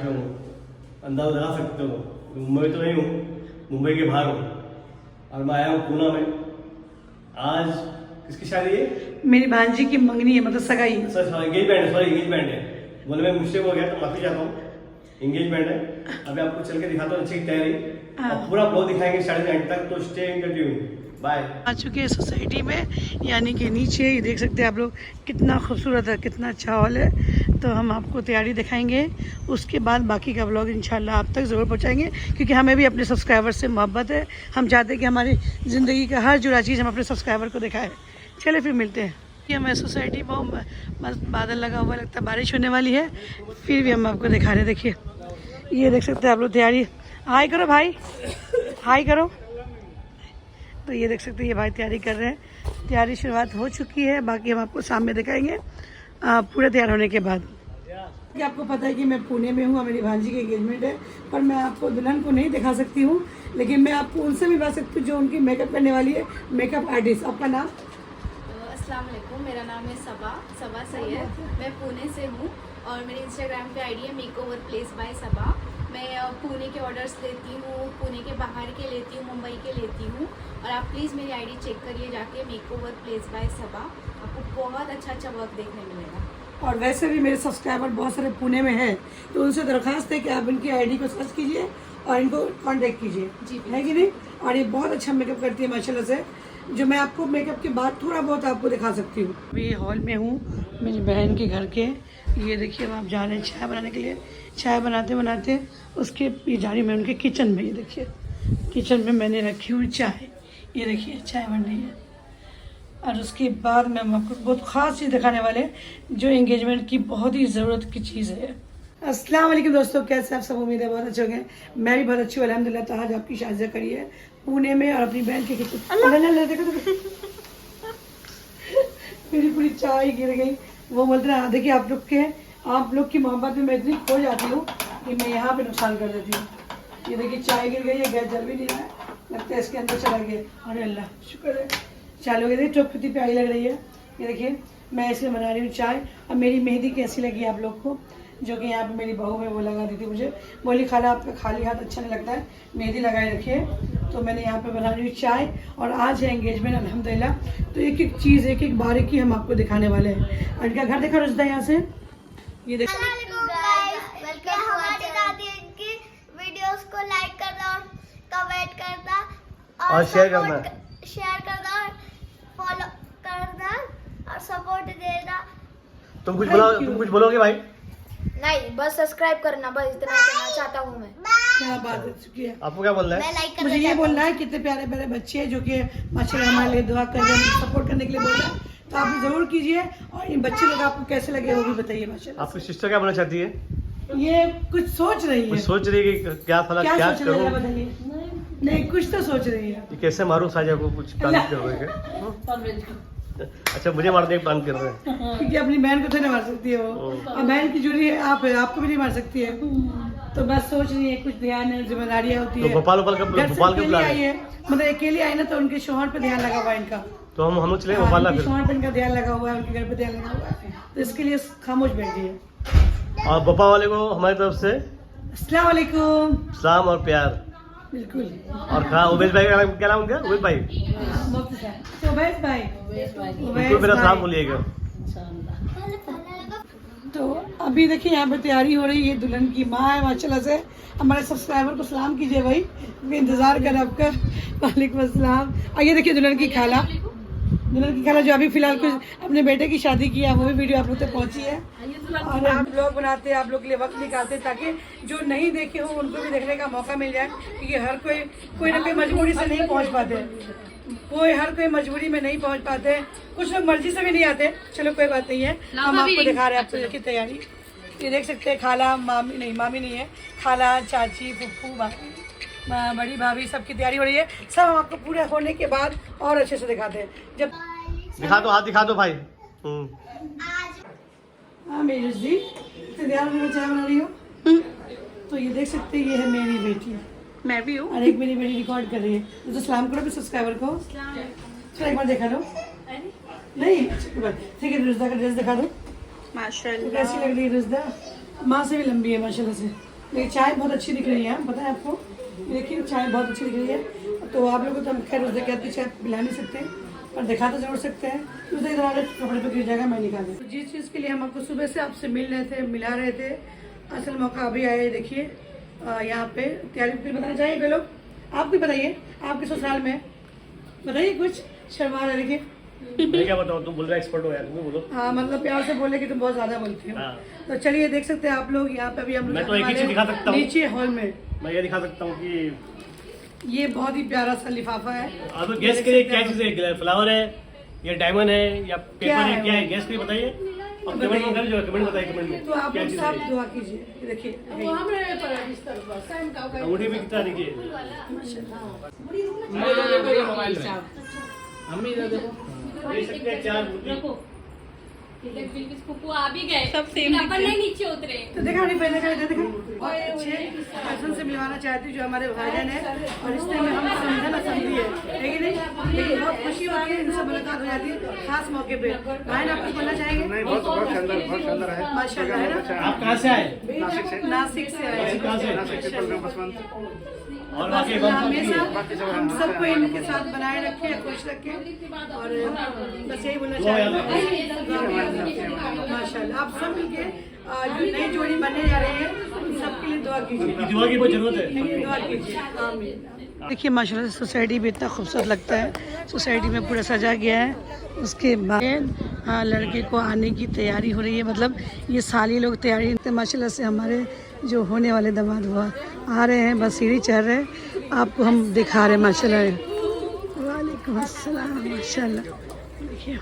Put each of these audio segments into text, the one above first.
पे हूँ, अंदाजा लगा सकते हो। मुंबई तो नहीं हूँ, मुंबई के बाहर हूँ और मैं आया हूँ पूना में। आज किसकी शादी है? मेरी भांजी की मंगनी है, मतलब सगाई। एंगेजमेंट है। बोले मैं मुझसे हो गया तो माफी चाहता हूँ। एंगेजमेंट है। अभी आपको चल के दिखाता हूँ अच्छी तैयारी और पूरा ब्लॉग दिखाएंगे 9:30 तक, तो स्टे कंटिन्यू। बाय। आ चुके हैं सोसाइटी में, यानी कि नीचे। ये देख सकते हैं आप लोग, कितना खूबसूरत है, कितना अच्छा हॉल है। तो हम आपको तैयारी दिखाएंगे, उसके बाद बाकी का व्लॉग इंशाल्लाह आप तक ज़रूर पहुंचाएंगे, क्योंकि हमें भी अपने सब्सक्राइबर से मोहब्बत है। हम चाहते हैं कि हमारी ज़िंदगी का हर जुड़ा चीज़ हम अपने सब्सक्राइबर को दिखाएं। चले फिर मिलते हैं। कि हमें सोसाइटी बहुत मस्त बादल लगा हुआ, लगता है बारिश होने वाली है, फिर भी हम आपको दिखा रहे। देखिए ये देख सकते हैं आप लोग तैयारी। हाय करो भाई, हाय करो। तो ये देख सकते हैं ये भाई तैयारी कर रहे हैं। तैयारी शुरुआत हो चुकी है, बाकी हम आपको सामने दिखाएंगे पूरे तैयार होने के बाद। कि आपको पता है कि मैं पुणे में हूँ और मेरी भांजी की एंगेजमेंट है, पर मैं आपको दुल्हन को नहीं दिखा सकती हूँ, लेकिन मैं आपको उनसे मिलवा सकती हूँ जो उनकी मेकअप करने वाली है, मेकअप आर्टिस्ट। आपका नाम? अस्सलाम वालेकुम, मेरा नाम है सबा सैयद। मैं पुणे से हूँ और मेरे इंस्टाग्राम पे आईडी है मेकओवर प्लेस बाय सबा। मैं पुणे के ऑर्डर्स लेती हूँ, पुणे के बाहर के लेती हूँ, मुंबई के लेती हूँ। और आप प्लीज़ मेरी आईडी चेक करिए जाके, मेकओवर प्लेस बाय सबा। आपको बहुत अच्छा वर्क देखने मिलेगा। और वैसे भी मेरे सब्सक्राइबर बहुत सारे पुणे में हैं, तो उनसे दरख्वास्त है कि आप इनकी आईडी को सर्च कीजिए और इनको कांटेक्ट कीजिए, है कि नहीं। और ये बहुत अच्छा मेकअप करती है माशाल्लाह से, जो मैं आपको मेकअप के बाद थोड़ा बहुत आपको दिखा सकती हूँ। अभी हॉल में हूँ मेरी बहन के घर के। ये देखिए अब आप जा रहे हैं चाय बनाने के लिए। चाय बनाते बनाते उसके ये जा रही मैं उनके किचन में। ये देखिए किचन में मैंने रखी हुई चाय, ये देखिए चाय बन रही है। और उसके बाद मैं आपको बहुत ख़ास चीज़ दिखाने वाले, जो एंगेजमेंट की बहुत ही ज़रूरत की चीज़ है। अस्सलाम वालेकुम दोस्तों, कैसे आप सब? उम्मीद है बहुत अच्छे होंगे। मैं भी बहुत अच्छी हूँ अल्हम्दुलिल्लाह। तो आज आपकी शादी करी है पुणे में और अपनी बहन के किचन। देखो मेरी पूरी चाय गिर गई। वो बोलते ना, देखिए आप लोग की मोहब्बत में मैं इतनी खो जाती हूँ कि मैं यहाँ पे नुकसान कर देती हूँ। ये देखिए चाय गिर गई है, गैस जल भी नहीं रहा है, लगता है इसके अंदर चला गया। अरे अल्लाह शुक्र है चालू हो गई। चौपती प्यारी लग रही है। ये देखिए मैं इसलिए बना रही हूँ चाय। अब मेरी मेहंदी कैसी लगी आप लोग को, जो कि यहाँ पे मेरी बहू में वो लगा दी थी मुझे, बोली खाला आपका खाली हाथ अच्छा नहीं लगता है, मेहंदी लगाए रखिए। तो मैंने यहाँ पे बना रही हूँ चाय। और आज है एंगेजमेंट अल्हम्दुलिल्लाह। तो एक एक चीज़, एक एक बारीकी हम आपको दिखाने वाले हैं। और इनका घर देखा रुजदा यहाँ से, ये देखो। वीडियोस को लाइक करना, कमेंट करना और शेयर करना, फॉलो करना और सपोर्ट देना। तुम कुछ बोलोगे भाई? नहीं, बस सब्सक्राइब करना, बस इतना कहना चाहता हूँ मैं। क्या बात है, शुक्रिया। आपको क्या बोलना है? मुझे ये बोलना है कितने प्यारे प्यारे बच्चे हैं जो कि माशाल्लाह हमारे लिए दुआ कर रहे हैं, सपोर्ट करने के लिए बोल रहे हैं। तो आप जरूर कीजिए। और इन बच्चे लोग आपको कैसे लगे वो भी बताइए माशाल्लाह। आपकी सिस्टर क्या बनना चाहती है? ये कुछ सोच रही है। कुछ सोच रही है कि क्या सोच रही है करूं? बताइए। नहीं कुछ तो सोच रही है। कि कैसे मारूं साजा को, कुछ प्लान कर रहे हैं? अच्छा मुझे मारने का प्लान कर रहे हैं, क्योंकि अपनी बहन को तो नहीं मार सकती है वो, और बहन की जुड़ी है आप है, आपको भी नहीं मार सकती है। तो बस सोच रही है, कुछ ध्यान है, जिम्मेदारियाँ होती है। तो भोपाल का प्लान आई है, मतलब अकेली आई ना, तो उनके शोहर पे ध्यान लगा हुआ है इनका। तो हम लोग चले भोपाल ना, फिर शोहर पे इनका ध्यान लगा हुआ है, उनके घर पे ध्यान लगा हुआ है, तो इसके लिए खामोश बैठी है। और भोपाल वाले को हमारी तरफ से अस्सलाम वालेकुम, सलाम और प्यार। बिल्कुल। और कहा उबैद भाई का क्या नाम, उनका उबैद भाई, उबैद भाई, उनको मेरा सलाम बोलिएगा। तो अभी देखिए यहाँ पे तैयारी हो रही है, दुल्हन की माँ है माशाल्लाह से। हमारे सब्सक्राइबर को सलाम कीजिए भाई, इंतजार कर आपका। वालेकुम अस्सलाम। और ये देखिए दुल्हन की खाला जो अभी फिलहाल कुछ अपने बेटे की शादी की है, वो भी वीडियो आप लोग तक पहुंची है। और हम ब्लॉग बनाते हैं, आप लोग के लिए वक्त निकालते हैं, ताकि जो नहीं देखे हो उनको भी देखने का मौका मिल जाए। क्योंकि हर कोई ना कोई मजबूरी से नहीं पहुंच पाते, हर कोई मजबूरी में नहीं पहुंच पाते, कुछ लोग मर्जी से भी नहीं आते। चलो कोई बात नहीं है, हम आपको दिखा रहे हैं आपको की तैयारी। ये देख सकते हैं खाला, मामी नहीं है, खाला, चाची, फुप्पू, बड़ी भाभी, सबकी तैयारी हो रही है। सब हम आपको पूरा होने के बाद और अच्छे से दिखाते हैं। जब हाथ दिखा दो भाई। हाँ मेरी रजदी तैयार में चाय बना रही हो। तो ये देख सकते हैं, ये है मेरी बेटी, मैं भी हूँ। और एक मेरी बेटी रिकॉर्ड कर रही है। तो सलाम करो भी सब्सक्राइबर को। चलो एक बार देखा लो। नहीं ठीक है, रुजदा का ड्रेस दिखा दो। माशाल्लाह कैसी लग रही है रुजदा? माँ से भी लंबी है माशाल्लाह से। मेरी चाय बहुत अच्छी दिख रही है, पता है आपको? देखिए चाय बहुत अच्छी दिख रही है। तो आप लोगों को तो हम खैर उस जगह की चाय पिला नहीं सकते, पर दिखा तो जरूर सकते हैं। उस इधर आगे कपड़े पे गिर जाएगा, मैं निकाल दूँ। जिस चीज़ के लिए हम आपको सुबह से आपसे मिल रहे थे, मिला रहे थे, असल मौका अभी आया है। देखिए यहाँ पे तैयारी बताना चाहिए वे लोग। आप भी बताइए, आपके ससुराल में बताइए कुछ। शर्मा रहे देखिए। मैं क्या बताऊँ, तुम बोल रहे एक्सपर्ट हो यार, तुम बोलो। हाँ मतलब प्यार से बोले कि तुम बहुत ज्यादा बोलते हो। हाँ। तो चलिए देख सकते हैं आप लोग यहाँ पे अभी हम लोग मैं तो एक ही चीज दिखा सकता हूँ नीचे हॉल में। मैं ये दिखा सकता हूँ कि ये बहुत ही प्यारा सा लिफाफा है। आप गेस करिए क्या चीज़ है, फ्लावर है या डायमंड है या पेपर है, क्या है? गेस करिए, बताइए। और कमेंट में कर, कमेंट बताइए, कमेंट में तो आप क्या लोग चीज़ सब है। दुआ कीजिए। देखिए अंगूठी भी कितना देखिए, देख सकते हैं 4 मूर्ति। आ भी गए सब सेम अपन नहीं नीचे उतरे। तो देखा नहीं पहले का देखा बहुत अच्छे पर्सन से मिलवाना चाहती हूँ जो हमारे भाईजान है, और रिश्ते में हम समझना समझी है कि नहीं। लेकिन बहुत खुशी होती है, इनसे मुलाकात हो जाती है खास मौके पे। भाई आप कुछ बोलना चाहेंगे? नहीं, बहुत शानदार है। माशाल्लाह है ना। आप कहाँ से आए? नासिक से आए। कहाँ से? और बाकी हमेशा हम सबको इनके साथ बनाए रखे, खुश रखे, और बस यही बोलना चाहेंगे। माशाल्लाह आप सब मिलके जो नई जोड़ी बनने जा रही है, उन सबके लिए दुआ कीजिए। दुआ की बहुत जरूरत है। दुआ कीजिए, आमीन। देखिए माशाल्लाह से सोसाइटी भी इतना खूबसूरत लगता है। सोसाइटी में पूरा सजा गया है। उसके बाद हाँ लड़के को आने की तैयारी हो रही है, मतलब ये साली लोग तैयारी माशाल्लाह से। हमारे जो होने वाले दामाद हुआ आ रहे हैं, बस सीढ़ी चढ़ रहे हैं, आपको हम दिखा रहे हैं माशाल्लाह। वालेकुम अस्सलाम। माशाल्लाह देखिए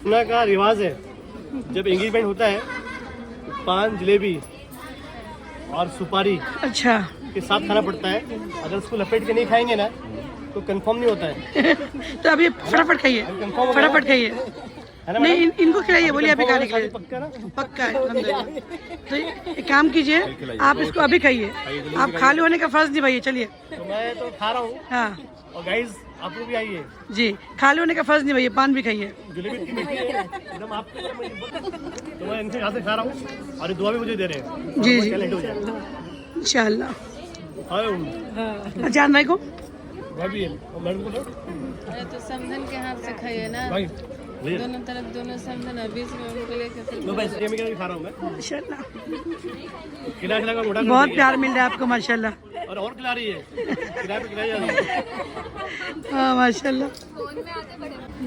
सुना का रिवाज है, जब एंगेजमेंट होता है पान, जलेबी और सुपारी अच्छा के साथ खाना पड़ता है। अगर उसको लपेट के नहीं खाएंगे ना तो कंफर्म नहीं होता है। तो अभी फटाफट खाइए, फटाफट खाइए। है ना नहीं मैडम? इनको खिलाइए, बोलिए अभी खाने के लिए। पक्का ना? पक्का है अल्हम्दुलिल्लाह। तो एक काम कीजिए, आप इसको अभी खाइए। आप खाली होने का फर्ज निभाइए। चलिए तो मैं तो खा रहा हूँ, हाँ और गाइस आप लोग भी आइए। जी, खाली होने का फर्ज निभाइए, पान भी खाइए। जलेबी इतनी मीठी है एकदम आपके लिए, तो मैं इनसे यहाँ से खा रहा हूँ और ये दुआ भी मुझे दे रहे हैं। जी जी लेट हो जाए। इंशाल्लाह। हाँ जान भाई को भाई भी है, और मैडम को दो। अरे तो समझन के हाथ से खाइए ना, भाई भैया दोनों तरफ दोनों समझन, और बीच में उनको लेके फिर लो भाई, ये मैं क्या खा रहा हूँ मैं, माशाल्लाह खिला खिला कर मोटा कर बहुत देंगे। प्यार मिल रहा है आपको माशाल्लाह। और खिला रही है, किराए पे खिलाई जा रही है। हाँ माशाल्लाह।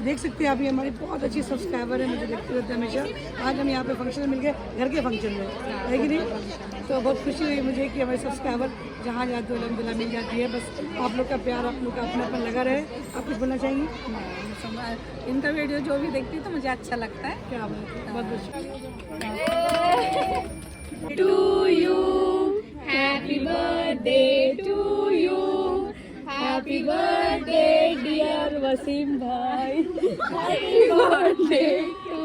देख सकते हैं अभी हमारी बहुत अच्छी सब्सक्राइबर है, मुझे देखते रहते हैं हमेशा। आज हम यहाँ पे फंक्शन में मिल गए, घर के फंक्शन में, है कि नहीं? तो बहुत खुशी हुई मुझे कि हमारे सब्सक्राइबर जहाँ जाते हो अल्हम्दुलिल्लाह मिल जाती है। बस आप लोग का प्यार, आप लोग का अपनापन लगा रहे। आप कुछ बोलना चाहेंगी? इनका वीडियो जो भी देखती हूँ तो मुझे अच्छा लगता है। क्या बात है, बहुत बहुत शुक्रिया। To you, happy birthday to you, happy birthday dear Wasim भाई, हैप्पी बर्थडे टू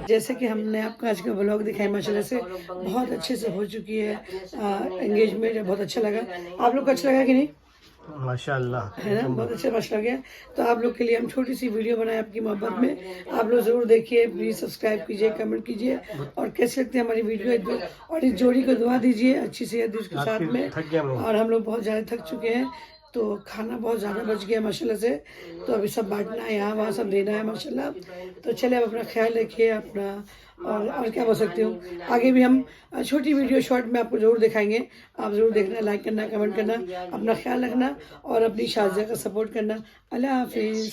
जैसे कि हमने आपको आज का ब्लॉग दिखाया, माशाल्लाह से बहुत अच्छे से हो चुकी है एंगेजमेंट। बहुत अच्छा लगा। आप लोग को अच्छा लगा कि नहीं? माशाल्लाह है ना, बहुत अच्छा माशा गया। तो आप लोग के लिए हम छोटी सी वीडियो बनाए आपकी मोहब्बत में। आप लोग जरूर देखिए, प्लीज सब्सक्राइब कीजिए, कमेंट कीजिए, और कैसे लगते हैं हमारी वीडियो। और इस जोड़ी को दुआ दीजिए, अच्छी सेहत उसके साथ में। और हम लोग बहुत ज़्यादा थक चुके हैं, तो खाना बहुत ज़्यादा बच गया माशाल्लाह से। तो अभी सब बांटना है, यहाँ वहाँ सब देना है माशाल्लाह। तो चले अब अपना ख्याल रखिए अपना, और क्या बोल सकती हूँ। आगे भी हम छोटी वीडियो शॉर्ट में आपको ज़रूर दिखाएंगे। आप ज़रूर देखना, लाइक करना, कमेंट करना, अपना ख्याल रखना और अपनी शाज़िया का सपोर्ट करना। अल्लाह हाफिज़।